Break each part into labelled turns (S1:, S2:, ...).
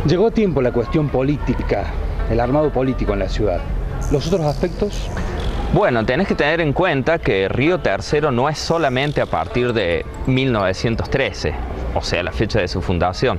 S1: Llegó a tiempo la cuestión política, el armado político en la ciudad. ¿Los otros aspectos?
S2: Bueno, tenés que tener en cuenta que Río Tercero no es solamente a partir de 1913, o sea, la fecha de su fundación,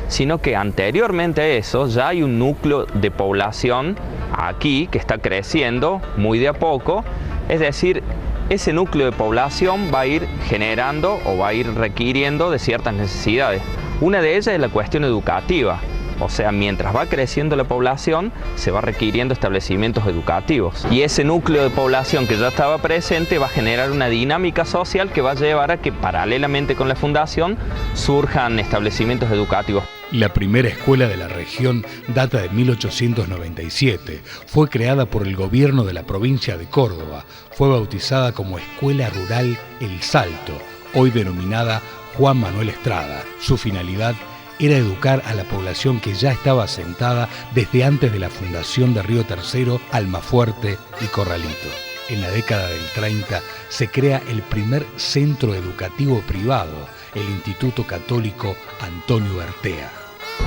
S2: sino que anteriormente a eso ya hay un núcleo de población aquí que está creciendo muy de a poco, es decir, ese núcleo de población va a ir generando o va a ir requiriendo de ciertas necesidades. Una de ellas es la cuestión educativa. O sea, mientras va creciendo la población, se va requiriendo establecimientos educativos. Y ese núcleo de población que ya estaba presente va a generar una dinámica social que va a llevar a que, paralelamente con la fundación, surjan establecimientos educativos.
S3: La primera escuela de la región data de 1897. Fue creada por el gobierno de la provincia de Córdoba. Fue bautizada como Escuela Rural El Salto, hoy denominada Juan Manuel Estrada. Su finalidad era educar a la población que ya estaba asentada desde antes de la fundación de Río Tercero, Almafuerte y Corralito. En la década del 30 se crea el primer centro educativo privado, el Instituto Católico Antonio Bertea.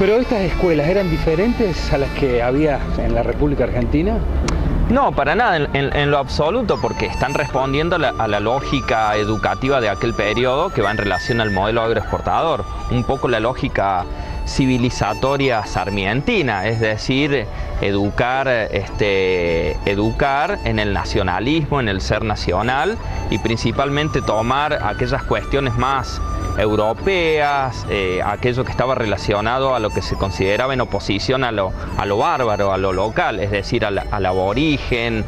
S1: ¿Pero estas escuelas eran diferentes a las que había en la República Argentina?
S2: No, para nada, en lo absoluto, porque están respondiendo a la lógica educativa de aquel periodo que va en relación al modelo agroexportador, un poco la lógica civilizatoria sarmientina, es decir, educar en el nacionalismo, en el ser nacional y principalmente tomar aquellas cuestiones más europeas, aquello que estaba relacionado a lo que se consideraba en oposición a lo bárbaro, a lo local, es decir, al aborigen,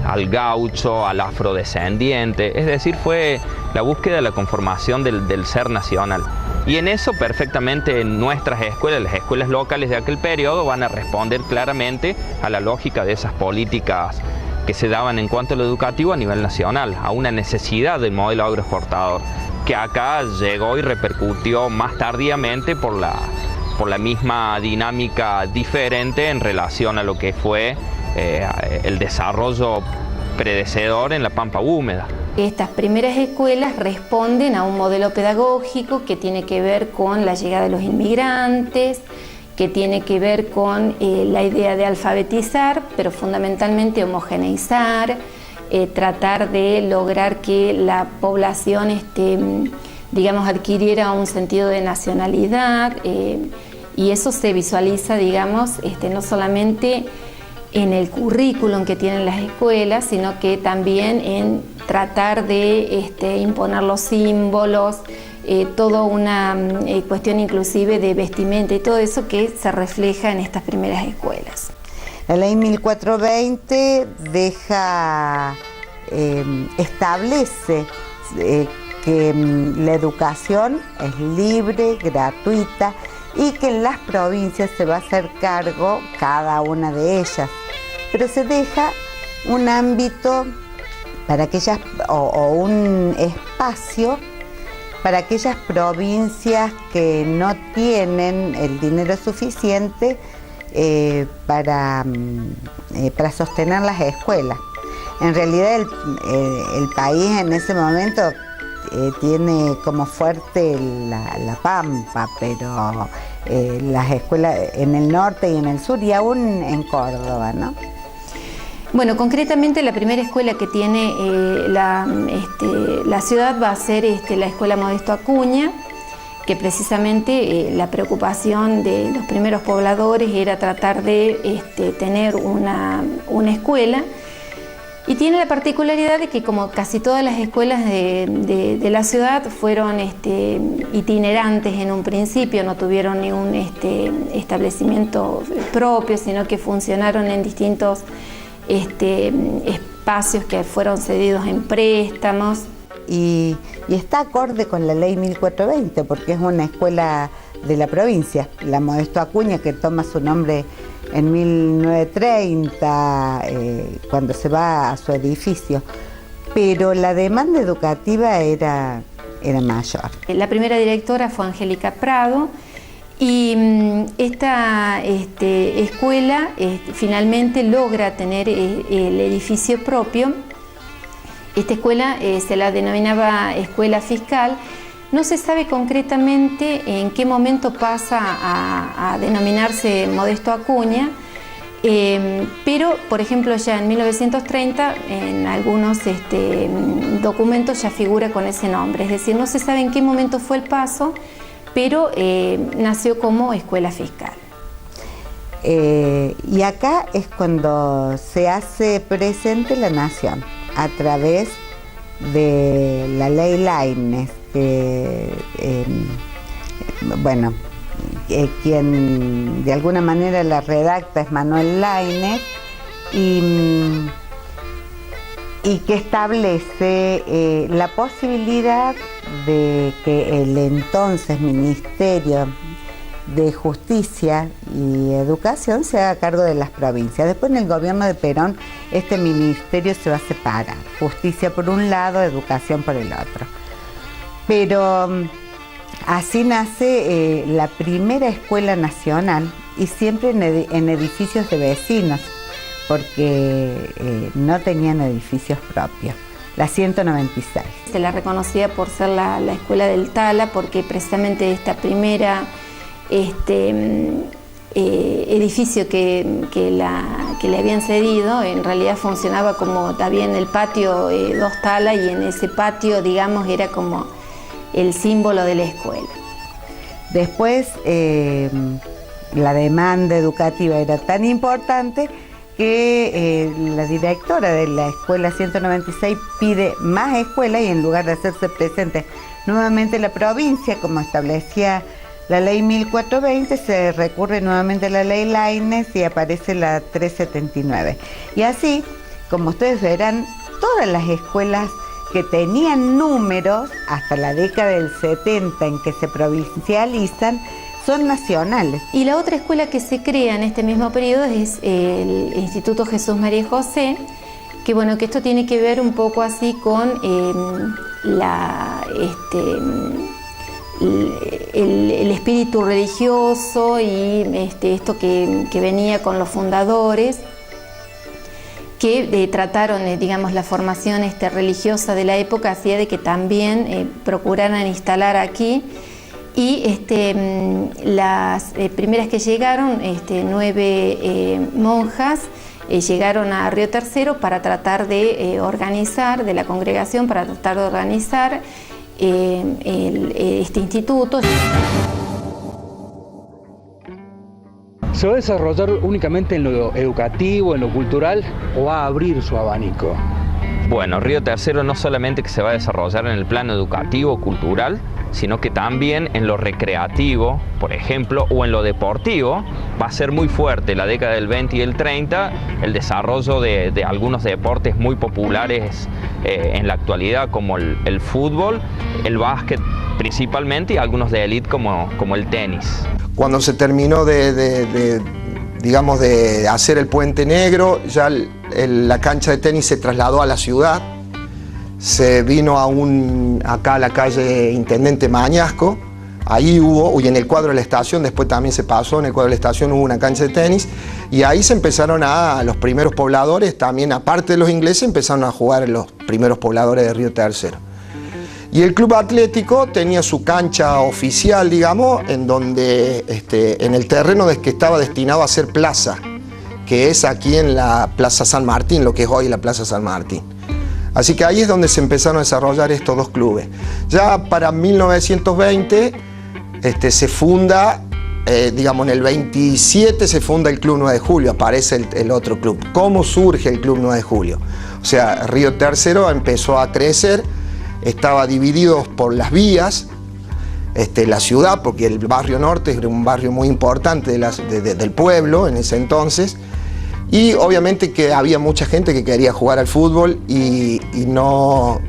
S2: al gaucho, al afrodescendiente, es decir, fue la búsqueda de la conformación del ser nacional. Y en eso perfectamente nuestras escuelas, las escuelas locales de aquel periodo, van a responder claramente a la lógica de esas políticas que se daban en cuanto a lo educativo a nivel nacional, a una necesidad del modelo agroexportador, que acá llegó y repercutió más tardíamente por la misma dinámica diferente en relación a lo que fue el desarrollo predecedor en la pampa húmeda.
S4: Estas primeras escuelas responden a un modelo pedagógico que tiene que ver con la llegada de los inmigrantes, que tiene que ver con la idea de alfabetizar, pero fundamentalmente homogeneizar, tratar de lograr que la población digamos, adquiriera un sentido de nacionalidad, y eso se visualiza, digamos, no solamente en el currículum que tienen las escuelas, sino que también en tratar de imponer los símbolos, toda una cuestión inclusive de vestimenta y todo eso que se refleja en estas primeras escuelas.
S5: La ley 1420 establece que la educación es libre, gratuita, y que en las provincias se va a hacer cargo cada una de ellas, pero se deja un ámbito para aquellas, o un espacio para aquellas provincias que no tienen el dinero suficiente para sostener las escuelas. En realidad el país en ese momento tiene como fuerte la Pampa, pero las escuelas en el norte y en el sur y aún en Córdoba, ¿no?
S4: Bueno, concretamente la primera escuela que tiene la ciudad va a ser la Escuela Modesto Acuña, que precisamente la preocupación de los primeros pobladores era tratar de tener una escuela. Y tiene la particularidad de que, como casi todas las escuelas de la ciudad, fueron itinerantes en un principio, no tuvieron ningún establecimiento propio, sino que funcionaron en distintos espacios que fueron cedidos en préstamos.
S5: Y está acorde con la ley 1420, porque es una escuela de la provincia, la Modesto Acuña, que toma su nombre en 1930, cuando se va a su edificio, pero la demanda educativa era mayor.
S4: La primera directora fue Angélica Prado, y esta escuela finalmente logra tener el edificio propio. Esta escuela se la denominaba escuela fiscal, No se sabe concretamente en qué momento pasa a denominarse Modesto Acuña, pero, por ejemplo, ya en 1930 en algunos documentos ya figura con ese nombre, es decir, no se sabe en qué momento fue el paso, pero nació como escuela fiscal.
S5: Y acá es cuando se hace presente la nación a través de la ley Laínez, que quien de alguna manera la redacta es Manuel Laínez, y que establece la posibilidad de que el entonces Ministerio de Justicia y Educación se haga cargo de las provincias. Después, en el gobierno de Perón, este ministerio se va a separar: Justicia por un lado, Educación por el otro. Pero así nace la primera escuela nacional, y siempre en edificios de vecinos, porque no tenían edificios propios. La 196.
S4: Se la reconocía por ser la escuela del Tala, porque precisamente esta primera edificio que le habían cedido en realidad funcionaba como, había en el patio 2 talas, y en ese patio, digamos, era como el símbolo de la escuela.
S5: Después la demanda educativa era tan importante que la directora de la escuela 196 pide más escuelas, y en lugar de hacerse presente nuevamente la provincia, como establecía la ley 1420, se recurre nuevamente a la ley Laínez y aparece la 379. Y así, como ustedes verán, todas las escuelas que tenían números hasta la década del 70 en que se provincializan son nacionales.
S4: Y la otra escuela que se crea en este mismo periodo es el Instituto Jesús María y José, que bueno, que esto tiene que ver un poco así con el espíritu religioso y esto que venía con los fundadores, que trataron, digamos, la formación religiosa de la época, hacía de que también procuraran instalar aquí. Y las primeras que llegaron, 9 monjas, llegaron a Río Tercero para tratar de organizar, de la congregación, para tratar de organizar este instituto.
S1: ¿Se va a desarrollar únicamente en lo educativo, en lo cultural, o va a abrir su abanico?
S2: Bueno, Río Tercero no solamente que se va a desarrollar en el plano educativo, cultural, sino que también en lo recreativo, por ejemplo, o en lo deportivo. Va a ser muy fuerte la década del 20 y el 30 el desarrollo de algunos deportes muy populares en la actualidad, como el fútbol, el básquet principalmente, y algunos de élite como el tenis.
S6: Cuando se terminó de hacer el Puente Negro, ya la cancha de tenis se trasladó a la ciudad. Se vino acá a la calle Intendente Mañasco, ahí hubo, y en el cuadro de la estación, después también se pasó, en el cuadro de la estación hubo una cancha de tenis, y ahí se empezaron los primeros pobladores, también aparte de los ingleses, empezaron a jugar los primeros pobladores de Río Tercero. Y el Club Atlético tenía su cancha oficial, digamos, en donde, en el terreno que estaba destinado a ser plaza, que es aquí en la Plaza San Martín, lo que es hoy la Plaza San Martín. Así que ahí es donde se empezaron a desarrollar estos dos clubes. Ya para 1920 se funda, en el 27 se funda el Club 9 de Julio, aparece el otro club. ¿Cómo surge el Club 9 de Julio? O sea, Río Tercero empezó a crecer, estaba dividido por las vías, la ciudad, porque el barrio norte era un barrio muy importante del pueblo en ese entonces. Y obviamente que había mucha gente que quería jugar al fútbol y no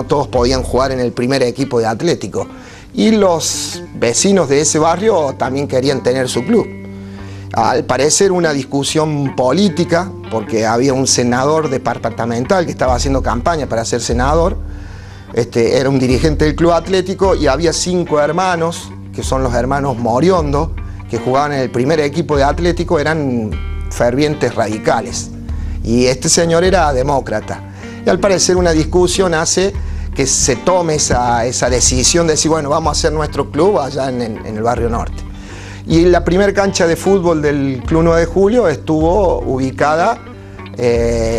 S6: todos podían jugar en el primer equipo de Atlético. Y los vecinos de ese barrio también querían tener su club. Al parecer una discusión política, porque había un senador departamental que estaba haciendo campaña para ser senador, era un dirigente del Club Atlético, y había 5 hermanos, que son los hermanos Moriondo, que jugaban en el primer equipo de Atlético, eran fervientes radicales, y este señor era demócrata. Y al parecer una discusión hace que se tome esa decisión de decir, bueno, vamos a hacer nuestro club allá en el barrio norte. Y la primera cancha de fútbol del Club 9 de Julio estuvo ubicada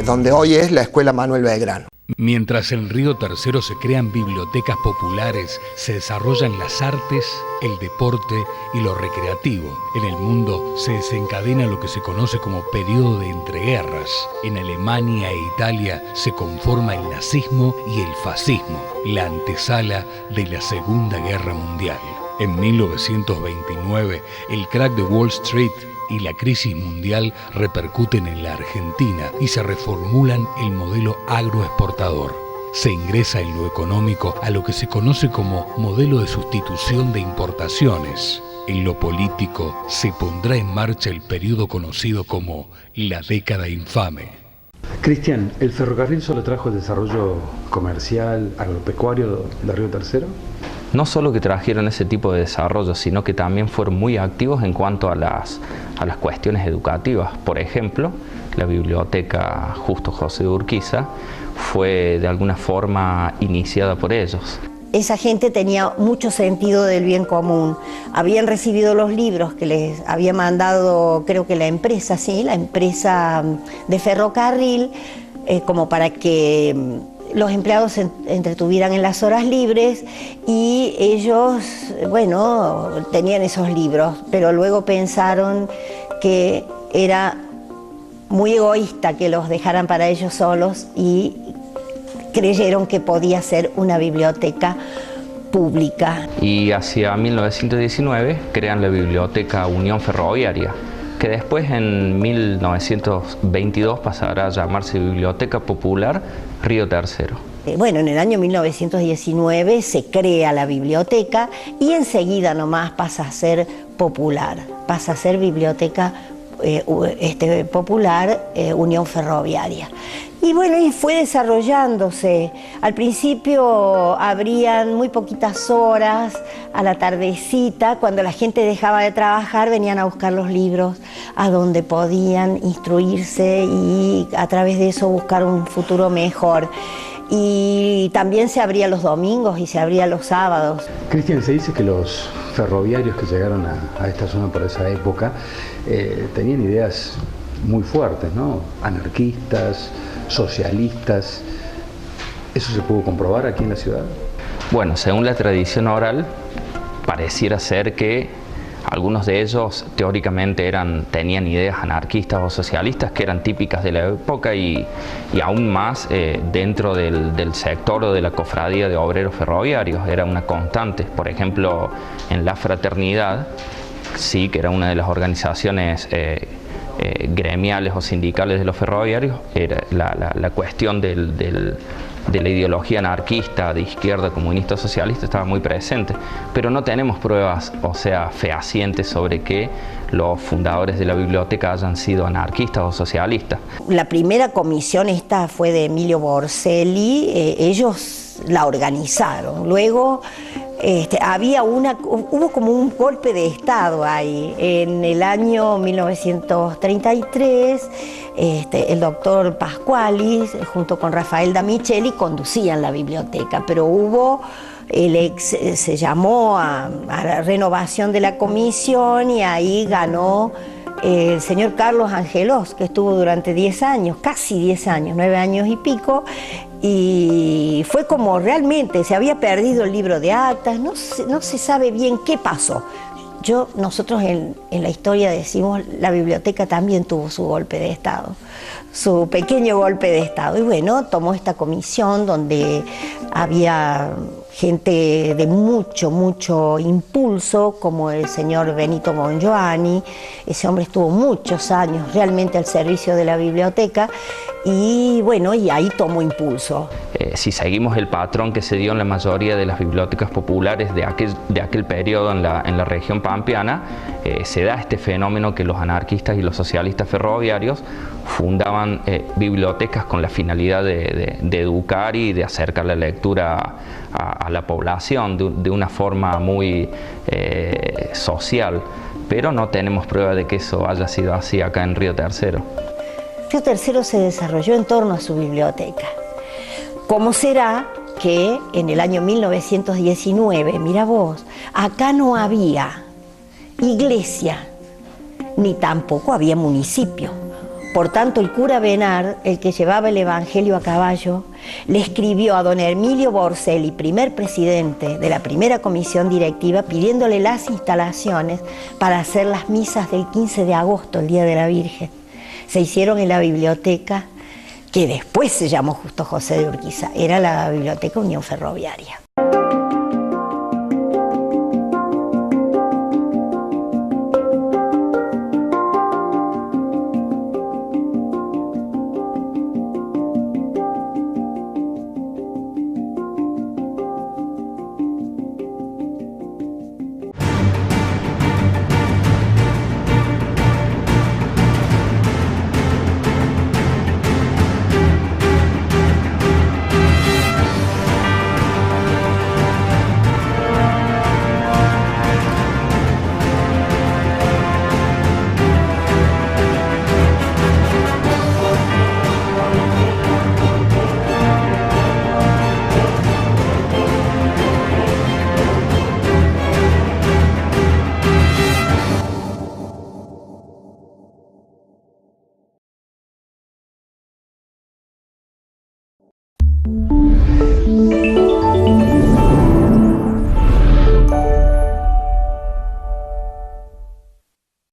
S6: donde hoy es la Escuela Manuel Belgrano.
S3: Mientras en Río Tercero se crean bibliotecas populares, se desarrollan las artes, el deporte y lo recreativo. En el mundo se desencadena lo que se conoce como periodo de entreguerras. En Alemania e Italia se conforma el nazismo y el fascismo, la antesala de la Segunda Guerra Mundial. En 1929, el crack de Wall Street y la crisis mundial repercuten en la Argentina y se reformulan el modelo agroexportador. Se ingresa en lo económico a lo que se conoce como modelo de sustitución de importaciones. En lo político se pondrá en marcha el periodo conocido como la década infame.
S1: Cristian, ¿el ferrocarril solo trajo el desarrollo comercial, agropecuario de Río Tercero?
S2: No solo que trajeron ese tipo de desarrollo, sino que también fueron muy activos en cuanto a las cuestiones educativas. Por ejemplo, la biblioteca Justo José de Urquiza fue de alguna forma iniciada por ellos.
S7: Esa gente tenía mucho sentido del bien común. Habían recibido los libros que les había mandado, creo que la empresa de ferrocarril, como para que los empleados se entretuvieran en las horas libres, y ellos, bueno, tenían esos libros, pero luego pensaron que era muy egoísta que los dejaran para ellos solos y creyeron que podía ser una biblioteca pública.
S2: Y hacia 1919 crean la Biblioteca Unión Ferroviaria, que después en 1922 pasará a llamarse Biblioteca Popular Río Tercero.
S7: Bueno, en el año 1919 se crea la biblioteca y enseguida nomás pasa a ser popular, pasa a ser Biblioteca Popular Unión Ferroviaria. Y bueno, y fue desarrollándose. Al principio abrían muy poquitas horas, a la tardecita, cuando la gente dejaba de trabajar, venían a buscar los libros a donde podían instruirse y a través de eso buscar un futuro mejor. Y también se abría los domingos y se abría los sábados.
S1: Cristian, se dice que los ferroviarios que llegaron a esta zona por esa época tenían ideas muy fuertes, ¿no? Anarquistas, socialistas. ¿Eso se pudo comprobar aquí en la ciudad?
S2: Bueno, según la tradición oral, pareciera ser que algunos de ellos teóricamente tenían ideas anarquistas o socialistas que eran típicas de la época y aún más dentro del sector o de la cofradía de obreros ferroviarios. Era una constante. Por ejemplo, en la Fraternidad, sí, que era una de las organizaciones gremiales o sindicales de los ferroviarios, era la cuestión de la ideología anarquista, de izquierda, comunista, socialista, estaba muy presente, pero no tenemos pruebas, o sea, fehacientes sobre que los fundadores de la biblioteca hayan sido anarquistas o socialistas.
S7: La primera comisión esta fue de Emilio Borselli, ellos la organizaron. Luego hubo como un golpe de Estado ahí. En el año 1933, el doctor Pascualis, junto con Rafael Damicheli, conducían la biblioteca, pero se llamó a la renovación de la comisión y ahí ganó el señor Carlos Angelos, que estuvo durante 10 años, casi 10 años, 9 años y pico, y fue como realmente se había perdido el libro de actas, no se sabe bien qué pasó. Nosotros en la historia decimos, la biblioteca también tuvo su golpe de Estado, su pequeño golpe de Estado. Y bueno, tomó esta comisión donde había gente de mucho impulso, como el señor Benito Monjoani. Ese hombre estuvo muchos años realmente al servicio de la biblioteca y bueno, y ahí tomó impulso.
S2: Si seguimos el patrón que se dio en la mayoría de las bibliotecas populares de aquel periodo en la región pampeana, se da este fenómeno que los anarquistas y los socialistas ferroviarios fundaban bibliotecas con la finalidad de educar y de acercar la lectura a la población de una forma muy social, pero no tenemos prueba de que eso haya sido así acá en Río Tercero.
S7: Río Tercero se desarrolló en torno a su biblioteca. ¿Cómo será que en el año 1919, mira vos, acá no había iglesia, ni tampoco había municipio. Por tanto, el cura Benard, el que llevaba el evangelio a caballo, le escribió a don Emilio Borselli, primer presidente de la primera comisión directiva, pidiéndole las instalaciones para hacer las misas del 15 de agosto, el Día de la Virgen. Se hicieron en la biblioteca, que después se llamó Justo José de Urquiza, era la Biblioteca Unión Ferroviaria.